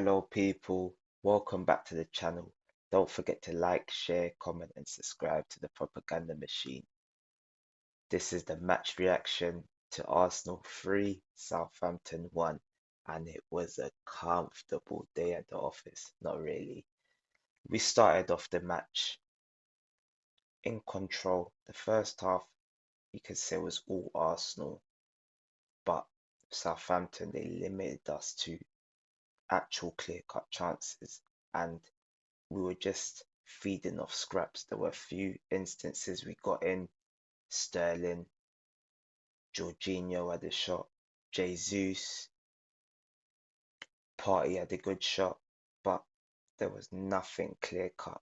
Hello people, welcome back to the channel. Don't forget to like, share, comment and subscribe to the propaganda machine. This is the match reaction to Arsenal 3, Southampton 1, and it was a comfortable day at the office. Not really. We started off the match in control. The first half you could say was all Arsenal, but Southampton they limited us to actual clear-cut chances, and we were just feeding off scraps. There were a few instances we got in. Sterling, Jorginho had a shot, Jesus, Partey had a good shot, but there was nothing clear cut.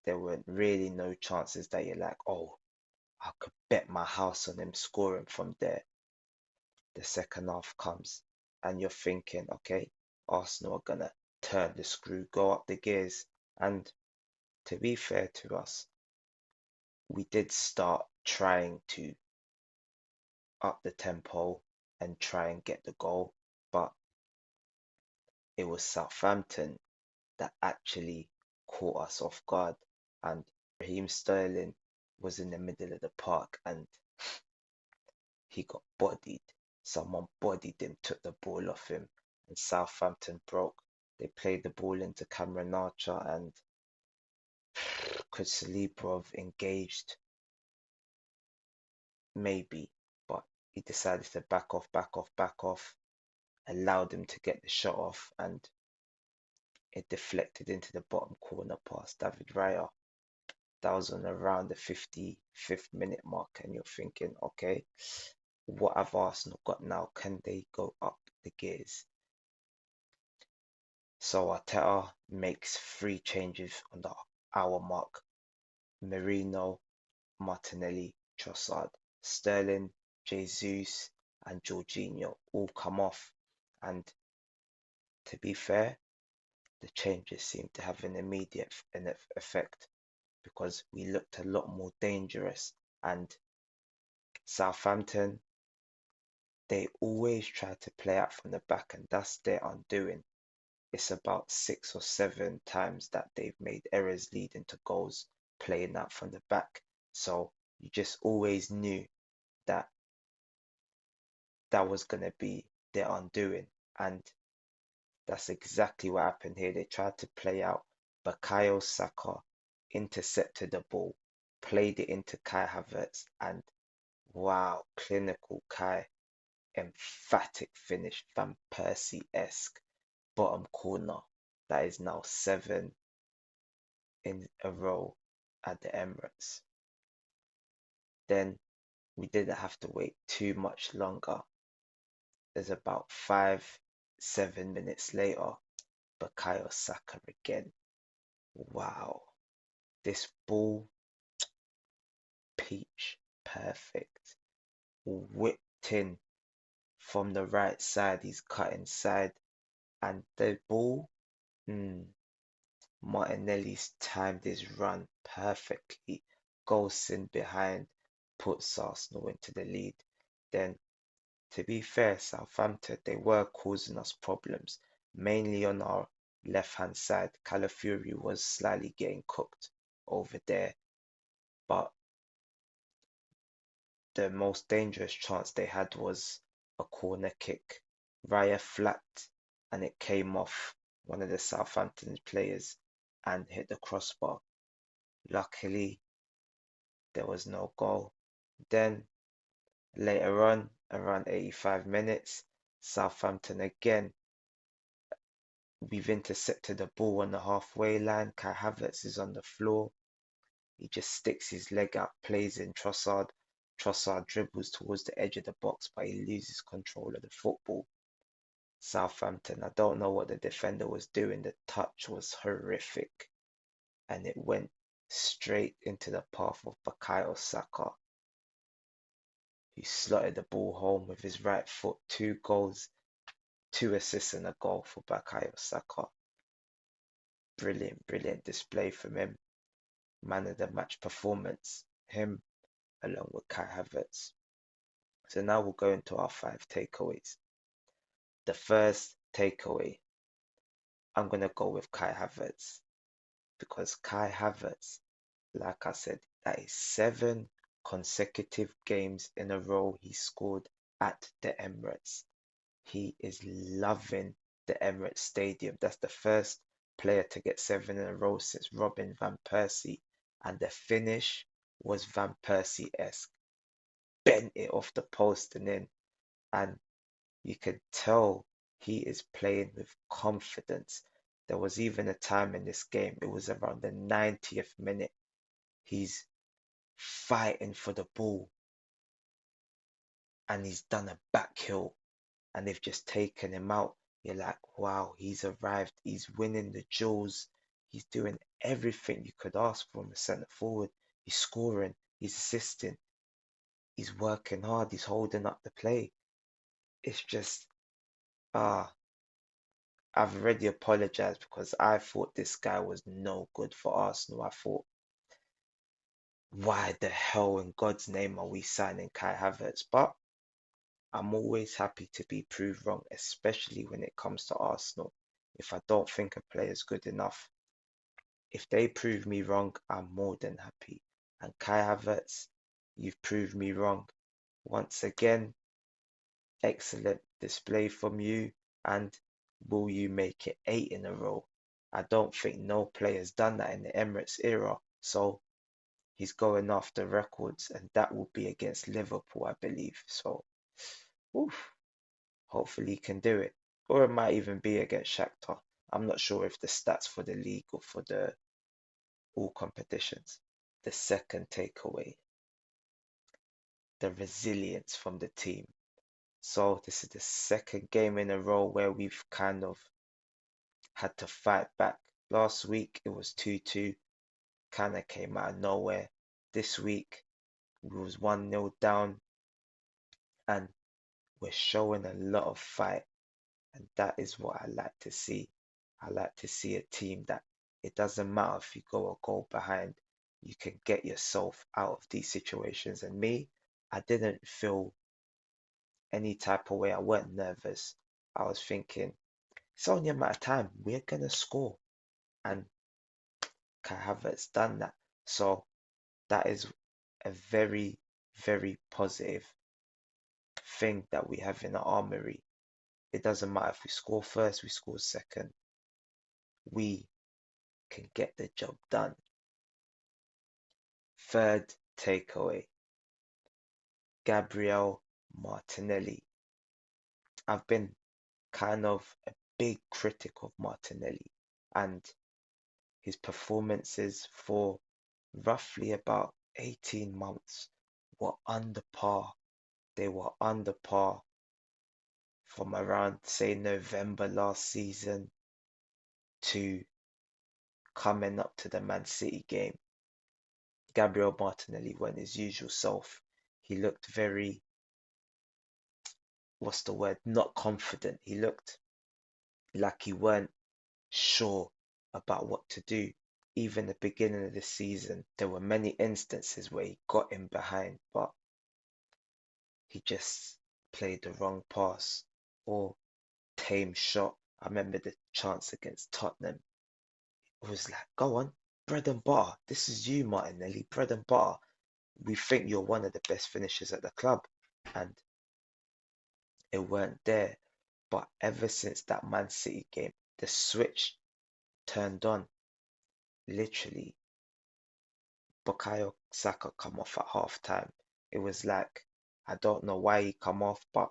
There weren't really no chances that you're like, oh, I could bet my house on him scoring from there. The second half comes and you're thinking, okay, Arsenal are gonna turn the screw, go up the gears. And to be fair to us, we did start trying to up the tempo and try and get the goal, but it was Southampton that actually caught us off guard. And Raheem Sterling was in the middle of the park and he got bodied. Someone bodied him, took the ball off him, and Southampton broke. They played the ball into Cameron Archer and could Saliba have engaged? Maybe, but he decided to back off, back off, back off, allowed him to get the shot off, and it deflected into the bottom corner past David Raya. That was on around the 55th minute mark, and you're thinking, okay, what have Arsenal got now? Can they go up the gears? So Arteta makes three changes on the hour mark. Merino, Martinelli, Trossard, Sterling, Jesus, and Jorginho all come off. And to be fair, the changes seem to have an immediate effect because we looked a lot more dangerous. And Southampton, they always try to play out from the back, and that's their undoing. It's about 6 or 7 times that they've made errors leading to goals playing out from the back. So you just always knew that that was going to be their undoing. And that's exactly what happened here. They tried to play out. Bukayo Saka intercepted the ball, played it into Kai Havertz, and wow, clinical Kai, emphatic finish, Van Persie-esque bottom corner. That is now 7 in a row at the Emirates. Then we didn't have to wait too much longer. There's about 5, 7 minutes later, Bukayo Saka again. Wow, this ball, peach, perfect. Whipped in from the right side, he's cut inside, and the ball, Martinelli's timed his run perfectly, goes in behind, puts Arsenal into the lead. Then, to be fair, Southampton, they were causing us problems, mainly on our left-hand side. Calafiori was slightly getting cooked over there, but the most dangerous chance they had was a corner kick. Raya flapped and it came off one of the Southampton players and hit the crossbar. Luckily, there was no goal. Then later on, around 85 minutes, Southampton again. We've intercepted the ball on the halfway line. Kai Havertz is on the floor. He just sticks his leg out, plays in Trossard. Trossard dribbles towards the edge of the box, but he loses control of the football. Southampton, I don't know what the defender was doing. The touch was horrific, and it went straight into the path of Bukayo Saka. He slotted the ball home with his right foot. 2 goals, 2 assists and a goal for Bukayo Saka. Brilliant, brilliant display from him. Man of the match performance. Him along with Kai Havertz. So now we'll go into our 5 takeaways. The first takeaway, I'm gonna go with Kai Havertz because Kai Havertz, like I said, that is 7 consecutive games in a row he scored at the Emirates. He is loving the Emirates Stadium. That's the first player to get 7 in a row since Robin van Persie, and the finish was Van Persie-esque. Bent it off the post and in, and you could tell he is playing with confidence. There was even a time in this game, it was around the 90th minute. He's fighting for the ball and he's done a back heel and they've just taken him out. You're like, wow, he's arrived. He's winning the duels. He's doing everything you could ask from a centre forward. He's scoring. He's assisting. He's working hard. He's holding up the play. It's just, ah, I've already apologized because I thought this guy was no good for Arsenal. I thought, why the hell in God's name are we signing Kai Havertz? But I'm always happy to be proved wrong, especially when it comes to Arsenal. If I don't think a player is good enough, if they prove me wrong, I'm more than happy. And Kai Havertz, you've proved me wrong. Once again, excellent display from you. And will you make it 8 in a row? I don't think no player's done that in the Emirates era. So he's going after records, and that will be against Liverpool, I believe. So, oof. Hopefully he can do it. Or it might even be against Shakhtar. I'm not sure if the stats for the league or for the all competitions. The second takeaway, the resilience from the team. So this is the second game in a row where we've kind of had to fight back. Last week it was 2-2, kind of came out of nowhere. This week we was 1-0 down and we're showing a lot of fight. And that is what I like to see. I like to see a team that it doesn't matter if you go a goal behind, you can get yourself out of these situations. And me, I didn't feel any type of way. I weren't nervous. I was thinking, it's only a matter of time. We're gonna score. And Kai Havertz done that. So that is a very, very positive thing that we have in the armory. It doesn't matter if we score first, we score second. We can get the job done. Third takeaway, Gabriel Martinelli. I've been kind of a big critic of Martinelli and his performances for roughly about 18 months were under par. They were under par from around, say, November last season to coming up to the Man City game. Gabriel Martinelli went his usual self. He looked very, what's the word, not confident. He looked like he weren't sure about what to do. Even the beginning of the season, there were many instances where he got in behind, but he just played the wrong pass or tame shot. I remember the chance against Tottenham. It was like, go on, bread and butter. This is you, Martinelli, bread and butter. We think you're one of the best finishers at the club. And it weren't there. But ever since that Man City game, the switch turned on. Literally, Bukayo Saka come off at half time. It was like, I don't know why he come off, but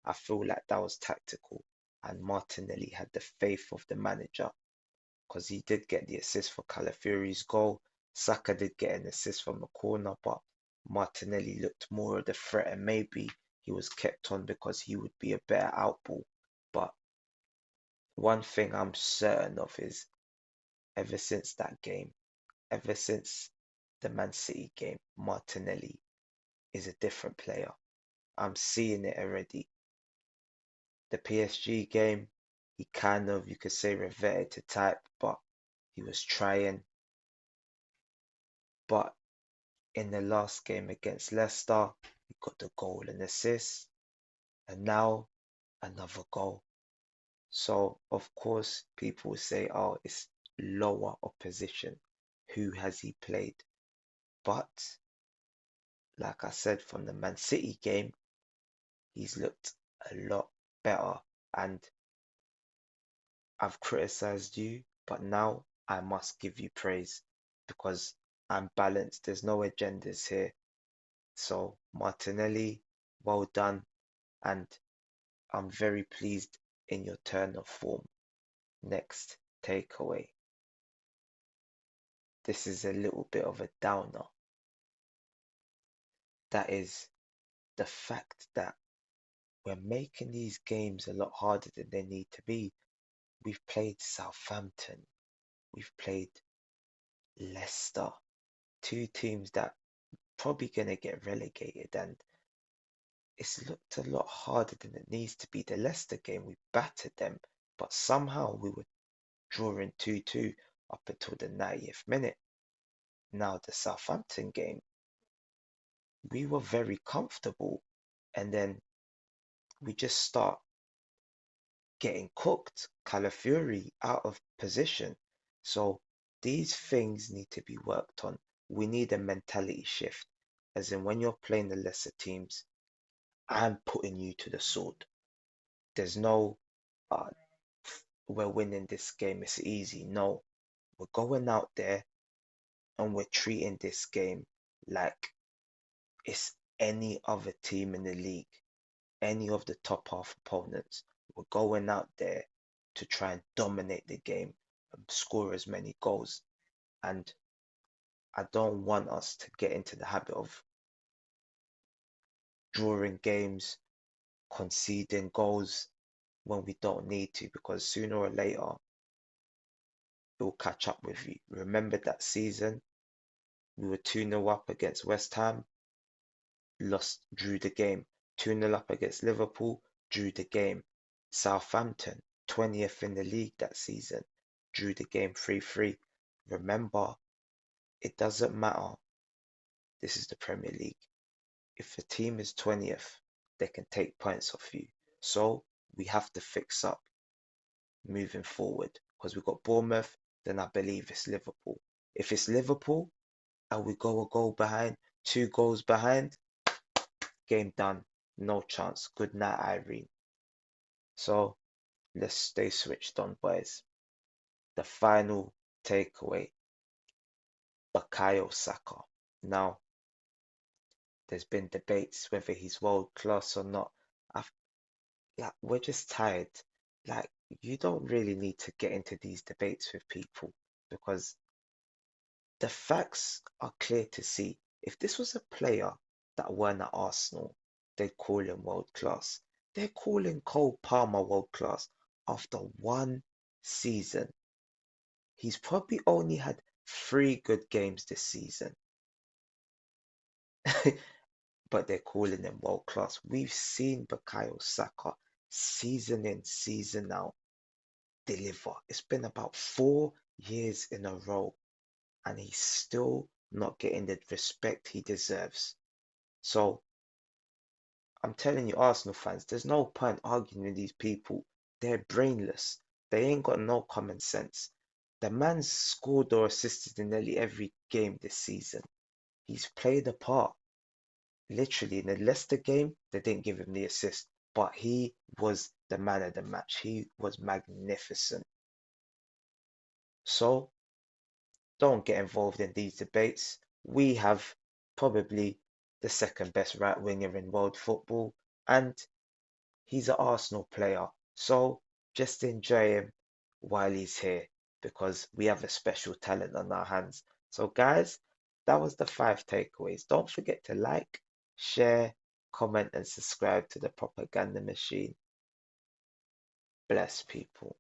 I feel like that was tactical. And Martinelli had the faith of the manager because he did get the assist for Calafiori's goal. Saka did get an assist from the corner, but Martinelli looked more of the threat and maybe he was kept on because he would be a better outball. But one thing I'm certain of is ever since that game, ever since the Man City game, Martinelli is a different player. I'm seeing it already. The PSG game, he kind of, you could say, reverted to type, but he was trying. But in the last game against Leicester, he got the goal and assist, and now another goal. So, of course, people will say, oh, it's lower opposition. Who has he played? But, like I said, from the Man City game, he's looked a lot better. And I've criticized you, but now I must give you praise because I'm balanced. There's no agendas here. So, Martinelli, well done. And I'm very pleased in your turn of form. Next takeaway. This is a little bit of a downer. That is the fact that we're making these games a lot harder than they need to be. We've played Southampton, we've played Leicester, two teams that probably gonna get relegated, and it's looked a lot harder than it needs to be. The Leicester game, we battered them, but somehow we were drawing 2-2 up until the 90th minute. Now the Southampton game, we were very comfortable, and then we just start getting cooked, Calafiori out of position. So these things need to be worked on. We need a mentality shift, as in when you're playing the lesser teams, I'm putting you to the sword. There's no, uh, we're winning this game, it's easy. No, we're going out there and we're treating this game like it's any other team in the league, any of the top half opponents. We're going out there to try and dominate the game and score as many goals. And I don't want us to get into the habit of drawing games, conceding goals when we don't need to, because sooner or later it will catch up with you. Remember that season we were 2-0 up against West Ham, drew the game. 2-0 up against Liverpool, drew the game. Southampton, 20th in the league that season, drew the game 3-3. Remember, it doesn't matter. This is the Premier League. If a team is 20th, they can take points off you. So we have to fix up moving forward because we've got Bournemouth, then I believe it's Liverpool. If it's Liverpool and we go a goal behind, 2 goals behind, game done. No chance. Good night, Irene. So let's stay switched on, boys. The final takeaway, Bukayo Saka. Now, there's been debates whether he's world class or not. I've, like, we're just tired. Like, you don't really need to get into these debates with people because the facts are clear to see. If this was a player that weren't at Arsenal, they'd call him world class. They're calling Cole Palmer world class after one season. He's probably only had 3 good games this season, but they're calling him world class. We've seen Bukayo Saka season in, season out deliver. It's been about 4 years in a row, and he's still not getting the respect he deserves. So I'm telling you, Arsenal fans, there's no point arguing with these people. They're brainless. They ain't got no common sense. The man's scored or assisted in nearly every game this season. He's played a part. Literally, in the Leicester game, they didn't give him the assist, but he was the man of the match. He was magnificent. So don't get involved in these debates. We have probably the second best right winger in world football, and he's an Arsenal player. So just enjoy him while he's here because we have a special talent on our hands. So, guys, that was the 5 takeaways. Don't forget to like, share, comment, and subscribe to the Propaganda Machine. Bless people.